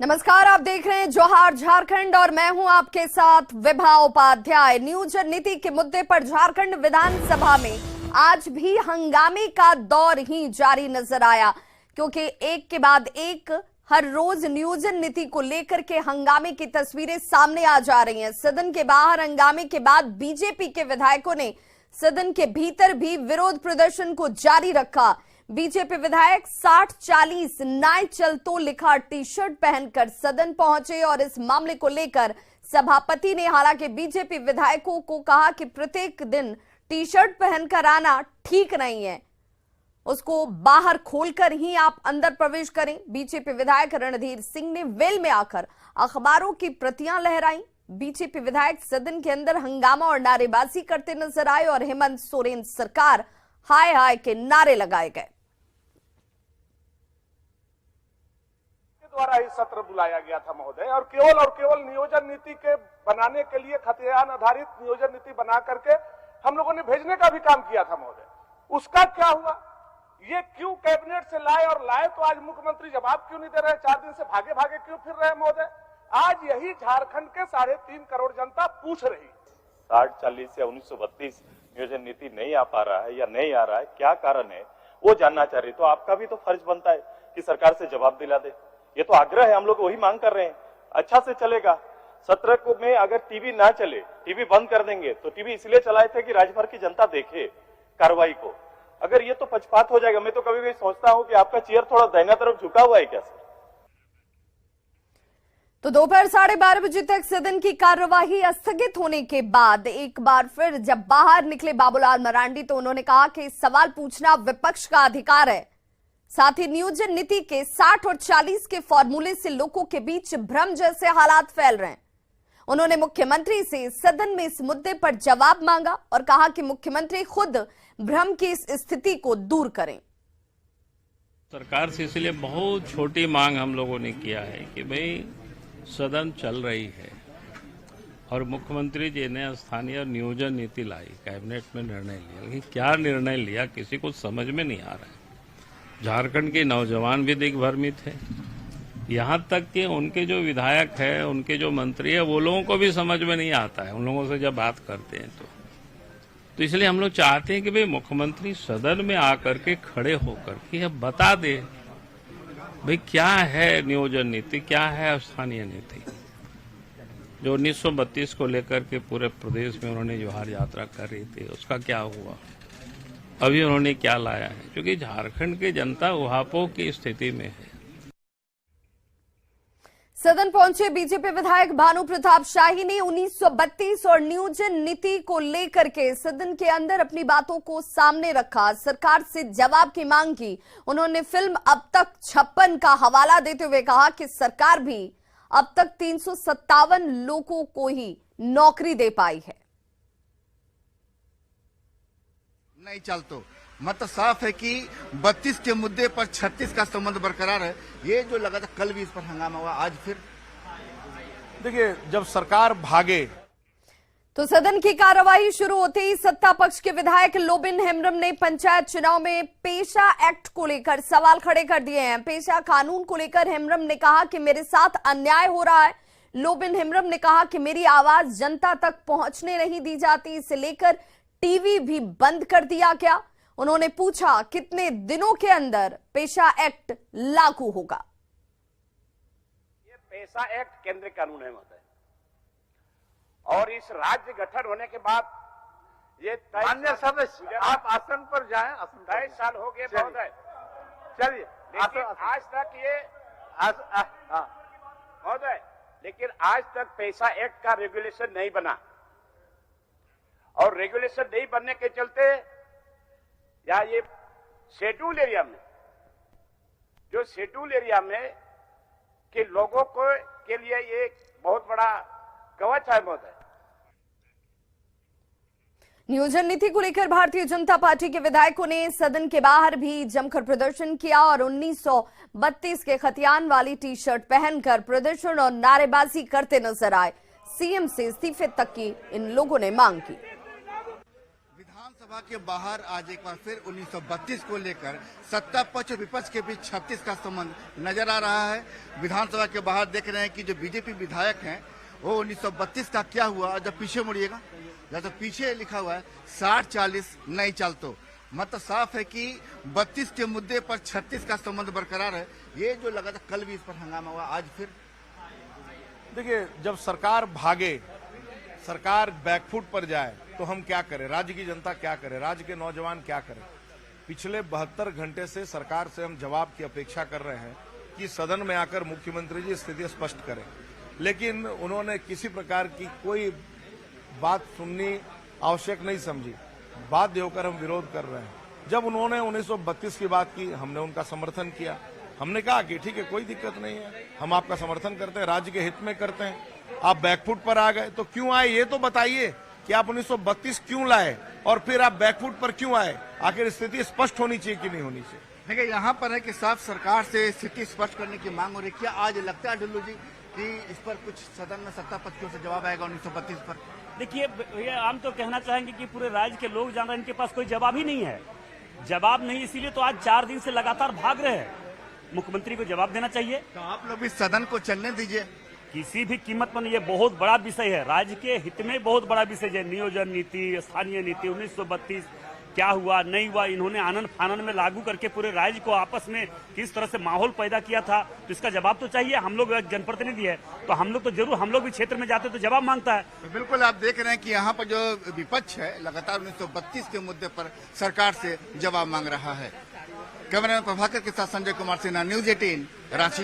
नमस्कार, आप देख रहे हैं जोहार झारखंड और मैं हूं आपके साथ विभा उपाध्याय। नियोजन नीति के मुद्दे पर झारखंड विधानसभा में आज भी हंगामे का दौर ही जारी नजर आया, क्योंकि एक के बाद एक हर रोज नियोजन नीति को लेकर के हंगामे की तस्वीरें सामने आ जा रही हैं। सदन के बाहर हंगामे के बाद बीजेपी के विधायकों ने सदन के भीतर भी विरोध प्रदर्शन को जारी रखा। बीजेपी विधायक 60-40 नाय चलतो लिखा टी शर्ट पहनकर सदन पहुंचे और इस मामले को लेकर सभापति ने हालांकि बीजेपी विधायकों को कहा कि प्रत्येक दिन टी शर्ट पहनकर आना ठीक नहीं है, उसको बाहर खोलकर ही आप अंदर प्रवेश करें। बीजेपी विधायक रणधीर सिंह ने वेल में आकर अखबारों की प्रतियां लहराई। बीजेपी विधायक सदन के अंदर हंगामा और नारेबाजी करते नजर आए और हेमंत सोरेन सरकार हाय हाय के नारे लगाए गए। द्वारा ही सत्र बुलाया गया था महोदय, और केवल नियोजन नीति के बनाने के लिए खतियान आधारित नियोजन नीति बना करके हम लोगों ने भेजने का भी काम किया था महोदय। उसका क्या हुआ? ये क्यों कैबिनेट से लाए, और लाए तो आज मुख्यमंत्री जवाब क्यों नहीं दे रहे? 4 दिन से भागे भागे क्यों फिर रहे महोदय? आज यही झारखंड के 3.5 करोड़ जनता पूछ रही। 60-40 या 1932 नियोजन नीति नहीं आ पा रहा है या नहीं आ रहा है, क्या कारण है वो जानना चाह रही। तो आपका भी तो फर्ज बनता है कि सरकार से जवाब दिला दे। ये तो आग्रह है, हम लोग वही मांग कर रहे हैं। अच्छा से चलेगा सत्र को में अगर टीवी ना चले, टीवी बंद कर देंगे तो टीवी इसलिए चलाए थे कि राज्य भर की जनता देखे कार्रवाई को। अगर ये तो पक्षपात हो जाएगा। मैं तो कभी कभी सोचता हूं कि आपका चेयर थोड़ा दाहिना तरफ झुका हुआ है क्या सर? तो दोपहर 12:30 बजे तक सदन की कार्यवाही स्थगित होने के बाद एक बार फिर जब बाहर निकले बाबूलाल मरांडी तो उन्होंने कहा कि सवाल पूछना विपक्ष का अधिकार है। साथ ही नियोजन नीति के 60 और 40 के फॉर्मूले से लोगों के बीच भ्रम जैसे हालात फैल रहे हैं। उन्होंने मुख्यमंत्री से सदन में इस मुद्दे पर जवाब मांगा और कहा कि मुख्यमंत्री खुद भ्रम की इस स्थिति को दूर करें। सरकार से इसलिए बहुत छोटी मांग हम लोगों ने किया है कि भाई सदन चल रही है और मुख्यमंत्री जी ने स्थानीय नियोजन नीति लाई, कैबिनेट में निर्णय लिया, लेकिन क्या निर्णय लिया किसी को समझ में नहीं आ रहा है। झारखंड के नौजवान भी दिग्भ्रमित है, यहाँ तक कि उनके जो विधायक है, उनके जो मंत्री है, वो लोगों को भी समझ में नहीं आता है उन लोगों से जब बात करते हैं तो इसलिए हम लोग चाहते हैं कि भाई मुख्यमंत्री सदन में आकर के खड़े होकर के अब बता दे भाई क्या है नियोजन नीति, क्या है स्थानीय नीति। जो 1932 को लेकर के पूरे प्रदेश में उन्होंने जोहार यात्रा कर रही थी, उसका क्या हुआ, अभी उन्होंने क्या लाया है, क्योंकि झारखंड की जनता उहापोह की स्थिति में है। सदन पहुंचे बीजेपी विधायक भानु प्रताप शाही ने 1932 और नियोजन नीति को लेकर के सदन के अंदर अपनी बातों को सामने रखा, सरकार से जवाब की मांग की। उन्होंने फिल्म अब तक 56 का हवाला देते हुए कहा कि सरकार भी अब तक 357 लोगों को ही नौकरी दे पाई है। नहीं चलतो मतलब साफ है कि 32 के मुद्दे पर 36 का संबंध बरकरार है। ये जो लगा था कल भी इस पर हंगामा हुआ, आज फिर देखिए, जब सरकार भागे तो सदन की कार्यवाही शुरू होते ही सत्ता पक्ष के विधायक लोबिन हेम्ब्रम ने पंचायत चुनाव में पेशा एक्ट को लेकर सवाल खड़े कर दिए हैं। पेशा कानून को लेकर हेम्ब्रम ने कहा कि मेरे साथ अन्याय हो रहा है। लोबिन हेम्ब्रम ने कहा कि मेरी आवाज जनता तक पहुंचने नहीं दी जाती, इसे लेकर टीवी भी बंद कर दिया गया। उन्होंने पूछा कितने दिनों के अंदर पेशा एक्ट लागू होगा। ये पेशा एक्ट केंद्रीय कानून है महोदय, और इस राज्य गठन होने के बाद ये माननीय सदस्य आप आसन पर जाएं। 23 साल हो गए महोदय। चलिए, आज तक ये महोदय, लेकिन आज तक पेशा एक्ट का रेगुलेशन नहीं बना, और रेगुलेशन नहीं बनने के चलते या ये शेड्यूल एरिया में, जो शेड्यूल एरिया में के लोगों को के लिए ये बहुत बड़ा कवच है महोदय। नियोजन नीति को लेकर भारतीय जनता पार्टी के विधायकों ने सदन के बाहर भी जमकर प्रदर्शन किया और 1932 के खतियान वाली टी शर्ट पहनकर प्रदर्शन और नारेबाजी करते नजर आए। सीएम से इस्तीफे तक की इन लोगों ने मांग की। विधानसभा के बाहर आज एक बार फिर 1932 को लेकर सत्ता पक्ष और विपक्ष के बीच 36 का संबंध नजर आ रहा है। विधानसभा के बाहर देख रहे हैं कि जो बीजेपी विधायक हैं वो 1932 का क्या हुआ, और जब पीछे मुड़िएगा या तो पीछे लिखा हुआ है 60-40 नहीं चलतो, मतलब साफ है कि 32 के मुद्दे पर 36 का संबंध बरकरार है। ये जो लगा था कल भी इस पर हंगामा हुआ, आज फिर देखिए, जब सरकार भागे, सरकार बैकफुट पर जाए तो हम क्या करें, राज्य की जनता क्या करे, राज्य के नौजवान क्या करें। पिछले 72 घंटे से सरकार से हम जवाब की अपेक्षा कर रहे हैं कि सदन में आकर मुख्यमंत्री जी स्थिति स्पष्ट करें, लेकिन उन्होंने किसी प्रकार की कोई बात सुननी आवश्यक नहीं समझी। बाध्य होकर हम विरोध कर रहे हैं। जब उन्होंने 1932 की बात की, हमने उनका समर्थन किया। हमने कहा कि ठीक है, कोई दिक्कत नहीं है, हम आपका समर्थन करते हैं, राज्य के हित में करते हैं। आप बैकफुट पर आ गए तो क्यों आए, ये तो बताइए कि आप 1932 क्यों लाए और फिर आप बैकफुट पर क्यों आए। आखिर स्थिति स्पष्ट होनी चाहिए कि नहीं होनी चाहिए। देखिए यहाँ पर है कि साफ सरकार से स्थिति स्पष्ट करने की मांग हो रही है। क्या आज लगता है ढुल्लू जी कि इस पर कुछ सदन में सत्ता पक्ष की ओर से जवाब आएगा 1932 पर? देखिए, भैया हम तो कहना चाहेंगे कि पूरे राज्य के लोग जान रहे हैं इनके पास कोई जवाब ही नहीं है। जवाब नहीं, इसीलिए तो आज 4 दिन से लगातार भाग रहे हैं। मुख्यमंत्री को जवाब देना चाहिए। तो आप लोग भी सदन को चलने दीजिए। किसी भी कीमत पर ये बहुत बड़ा विषय है, राज्य के हित में बहुत बड़ा विषय है। नियोजन नीति, स्थानीय नीति 1932 क्या हुआ नहीं हुआ, इन्होंने आनन फानन में लागू करके पूरे राज्य को आपस में किस तरह से माहौल पैदा किया था, तो इसका जवाब तो चाहिए। हम लोग जनप्रतिनिधि है तो हम लोग तो जरूर, हम लोग भी क्षेत्र में जाते तो जवाब मांगता है। तो बिल्कुल आप देख रहे हैं कि यहाँ पर जो विपक्ष है लगातार 1932 के मुद्दे पर सरकार से जवाब मांग रहा है। कैमरामैन प्रभाकर के साथ संजय कुमार सिन्हा, न्यूज 18 रांची।